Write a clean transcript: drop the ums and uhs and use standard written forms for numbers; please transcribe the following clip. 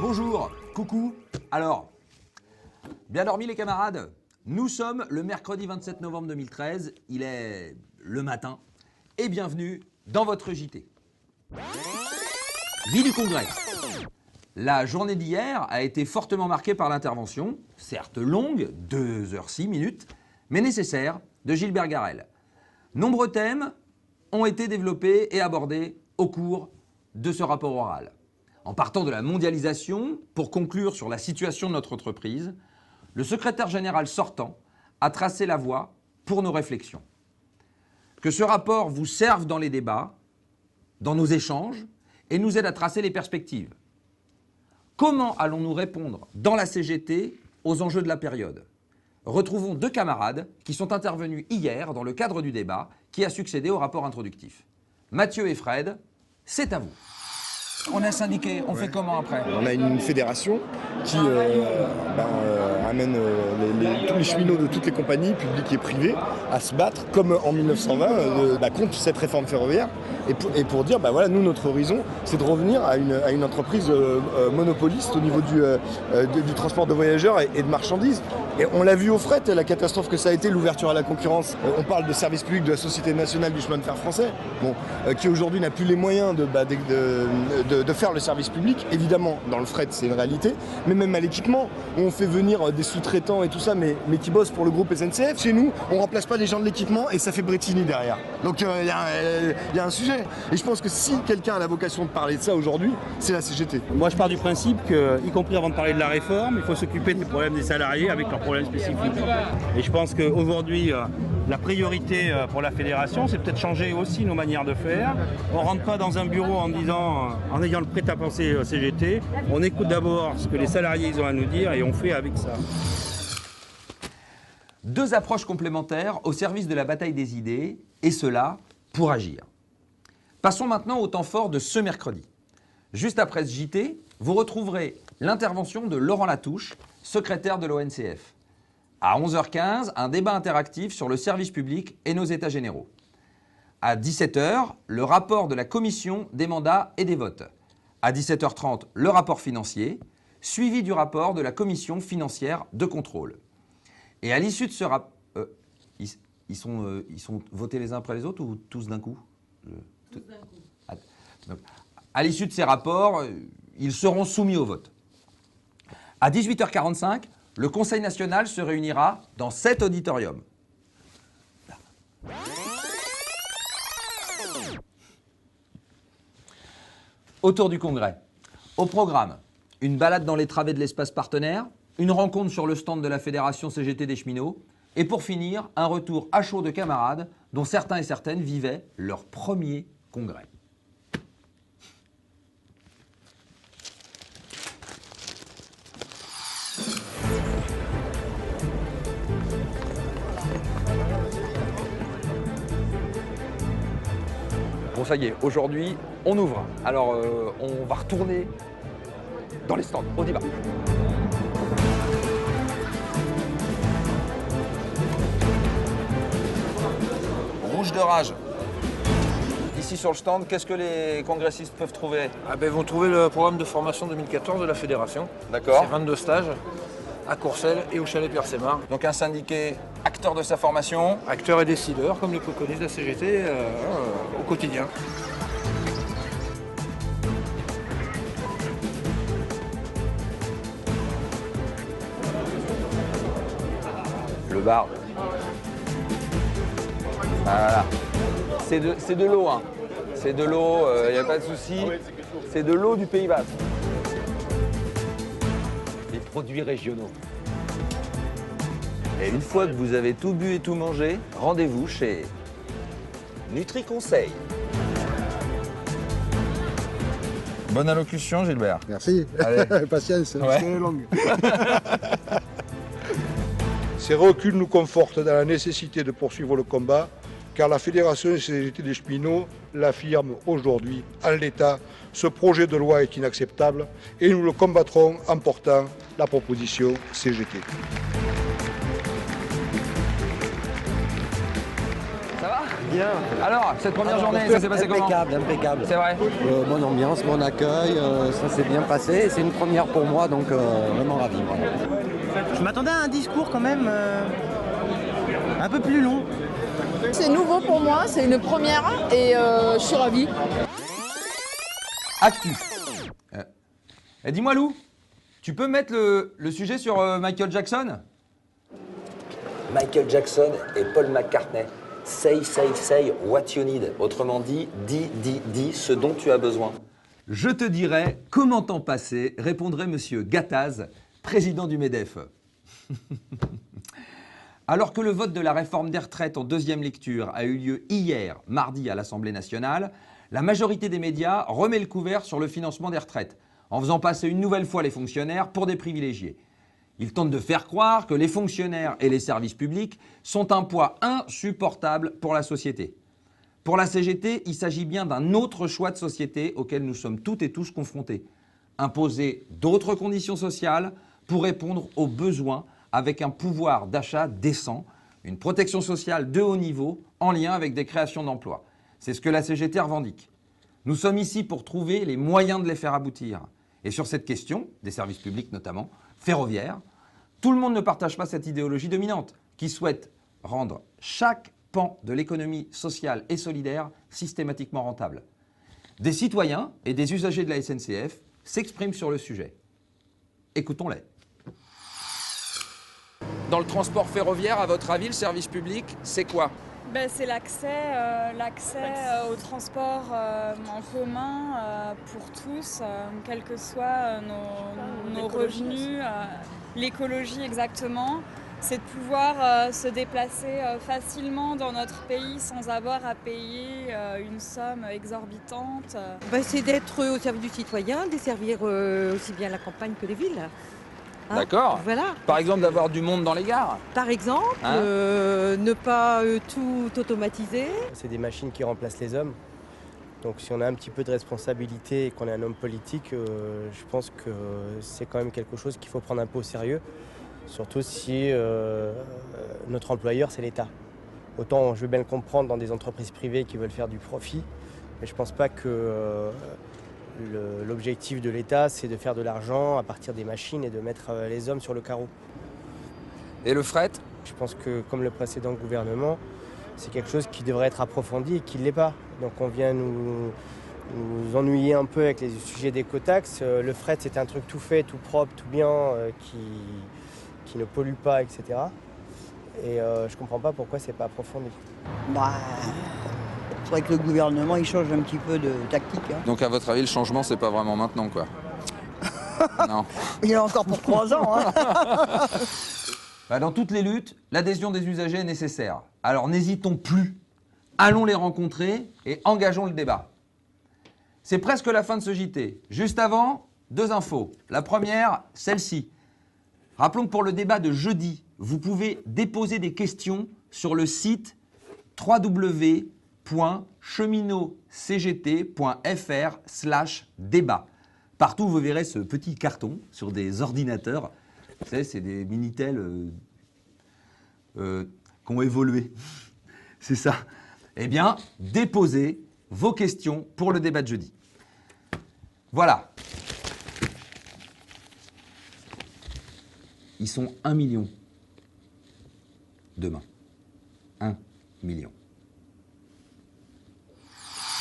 Bonjour, coucou. Alors, bien dormi les camarades? Nous sommes le mercredi 27 novembre 2013, il est le matin, et bienvenue dans votre JT. Vie du Congrès. La journée d'hier a été fortement marquée par l'intervention, certes longue, 2h06, mais nécessaire, de Gilbert Garel. Nombreux thèmes ont été développés et abordés au cours de ce rapport oral. En partant de la mondialisation, pour conclure sur la situation de notre entreprise, le secrétaire général sortant a tracé la voie pour nos réflexions. Que ce rapport vous serve dans les débats, dans nos échanges, et nous aide à tracer les perspectives. Comment allons-nous répondre dans la CGT aux enjeux de la période? Retrouvons deux camarades qui sont intervenus hier dans le cadre du débat qui a succédé au rapport introductif. Mathieu et Fred, c'est à vous. On est syndiqué, on fait comment après? On a une fédération qui amène tous les cheminots de toutes les compagnies, publiques et privées, à se battre, comme en 1920, contre cette réforme ferroviaire. Et pour dire, nous, notre horizon, c'est de revenir à une entreprise monopoliste au niveau du transport de voyageurs et de marchandises. Et on l'a vu au fret, la catastrophe que ça a été, l'ouverture à la concurrence. On parle de service public de la Société nationale du chemin de fer français, qui aujourd'hui n'a plus les moyens de faire le service public. Évidemment, dans le fret, c'est une réalité, mais même à l'équipement, on fait venir des sous-traitants et tout ça, mais qui bossent pour le groupe SNCF. Chez nous, on ne remplace pas les gens de l'équipement et ça fait Bretigny derrière. Donc il y a un sujet. Et je pense que si quelqu'un a la vocation de parler de ça aujourd'hui, c'est la CGT. Moi, je pars du principe que, y compris avant de parler de la réforme, il faut s'occuper des problèmes des salariés avec leurs problèmes spécifiques. Et je pense qu'aujourd'hui, la priorité pour la fédération, c'est peut-être changer aussi nos manières de faire. On ne rentre pas dans un bureau en ayant le prêt-à-penser CGT. On écoute d'abord ce que les salariés ont à nous dire et on fait avec ça. Deux approches complémentaires au service de la bataille des idées, et cela pour agir. Passons maintenant au temps fort de ce mercredi. Juste après ce JT, vous retrouverez l'intervention de Laurent Latouche, secrétaire de l'ONCF. À 11h15, un débat interactif sur le service public et nos états généraux. À 17h, le rapport de la commission des mandats et des votes. À 17h30, le rapport financier, suivi du rapport de la commission financière de contrôle. Et à l'issue de ce rapport... ils sont votés les uns après les autres ou tous d'un coup? Tous d'un coup. À l'issue de ces rapports, ils seront soumis au vote. À 18h45, le Conseil national se réunira dans cet auditorium. Autour du Congrès. Au programme, une balade dans les travées de l'espace partenaire, une rencontre sur le stand de la Fédération CGT des cheminots, et pour finir, un retour à chaud de camarades dont certains et certaines vivaient leur premier congrès. Bon, ça y est, aujourd'hui, on ouvre. Alors, on va retourner dans les stands. On y va. Rouge de rage. Ici sur le stand, qu'est-ce que les congressistes peuvent trouver? Ils vont trouver le programme de formation 2014 de la Fédération. D'accord. C'est 22 stages à Courcelles et au Chalet Pierre-Sémar. Donc un syndiqué acteur de sa formation. Acteurs et décideurs, comme le préconise la CGT au quotidien. Le bar. Voilà. C'est de l'eau, hein. C'est de l'eau, il n'y a pas de souci. C'est de l'eau du Pays Basque. Des produits régionaux. Et une fois que vous avez tout bu et tout mangé, rendez-vous chez Nutri-Conseil. Bonne allocution, Gilbert. Merci. Patience, Ouais. c'est longue. Ces reculs nous confortent dans la nécessité de poursuivre le combat car la Fédération des CGT des cheminots l'affirme aujourd'hui en l'état. Ce projet de loi est inacceptable et nous le combattrons en portant la proposition CGT. Ça va? Bien. Alors, cette première journée, ça s'est passé comment? Impeccable, impeccable. C'est vrai? Bonne ambiance, bon accueil, ça s'est bien passé. C'est une première pour moi, donc vraiment ravi. Voilà. Je m'attendais à un discours quand même un peu plus long. C'est nouveau pour moi, c'est une première et je suis ravie. Actu. Dis-moi Lou, tu peux mettre le sujet sur Michael Jackson? Michael Jackson et Paul McCartney. Say what you need. Autrement dit, dis ce dont tu as besoin. Je te dirai comment t'en passer, répondrait monsieur Gattaz, président du MEDEF. Alors que le vote de la réforme des retraites en deuxième lecture a eu lieu hier, mardi, à l'Assemblée nationale, la majorité des médias remet le couvert sur le financement des retraites, en faisant passer une nouvelle fois les fonctionnaires pour des privilégiés. Ils tentent de faire croire que les fonctionnaires et les services publics sont un poids insupportable pour la société. Pour la CGT, il s'agit bien d'un autre choix de société auquel nous sommes toutes et tous confrontés. Imposer d'autres conditions sociales pour répondre aux besoins avec un pouvoir d'achat décent, une protection sociale de haut niveau en lien avec des créations d'emplois. C'est ce que la CGT revendique. Nous sommes ici pour trouver les moyens de les faire aboutir. Et sur cette question, des services publics notamment, ferroviaires, tout le monde ne partage pas cette idéologie dominante qui souhaite rendre chaque pan de l'économie sociale et solidaire systématiquement rentable. Des citoyens et des usagers de la SNCF s'expriment sur le sujet. Écoutons-les. Dans le transport ferroviaire, à votre avis, le service public, c'est quoi? C'est l'accès au transport en commun pour tous, quels que soient nos revenus, l'écologie exactement. C'est de pouvoir se déplacer facilement dans notre pays sans avoir à payer une somme exorbitante. C'est d'être au service du citoyen, desservir aussi bien la campagne que les villes. Hein, d'accord. Voilà. Par exemple, d'avoir du monde dans les gares. Par exemple, ne pas tout automatiser. C'est des machines qui remplacent les hommes. Donc si on a un petit peu de responsabilité et qu'on est un homme politique, je pense que c'est quand même quelque chose qu'il faut prendre un peu au sérieux. Surtout si notre employeur, c'est l'État. Autant je veux bien le comprendre dans des entreprises privées qui veulent faire du profit, mais je ne pense pas que l'objectif de l'État, c'est de faire de l'argent à partir des machines et de mettre les hommes sur le carreau. Et le fret? Je pense que, comme le précédent gouvernement, c'est quelque chose qui devrait être approfondi et qui ne l'est pas. Donc on vient nous ennuyer un peu avec les sujets d'écotaxe. Le fret, c'est un truc tout fait, tout propre, tout bien, qui ne pollue pas, etc. Et je ne comprends pas pourquoi c'est pas approfondi. C'est vrai que le gouvernement, il change un petit peu de tactique. Hein. Donc à votre avis, le changement, c'est pas vraiment maintenant, quoi? Non. Il est encore pour 3 ans. Hein. Dans toutes les luttes, l'adhésion des usagers est nécessaire. Alors n'hésitons plus. Allons les rencontrer et engageons le débat. C'est presque la fin de ce JT. Juste avant, 2 infos. La première, celle-ci. Rappelons que pour le débat de jeudi, vous pouvez déposer des questions sur le site www.cheminotcgt.fr/débat. Partout, vous verrez ce petit carton sur des ordinateurs. Vous savez, c'est des Minitel qui ont évolué. C'est ça. Eh bien, déposez vos questions pour le débat de jeudi. Voilà. Ils sont 1 million demain. 1 million.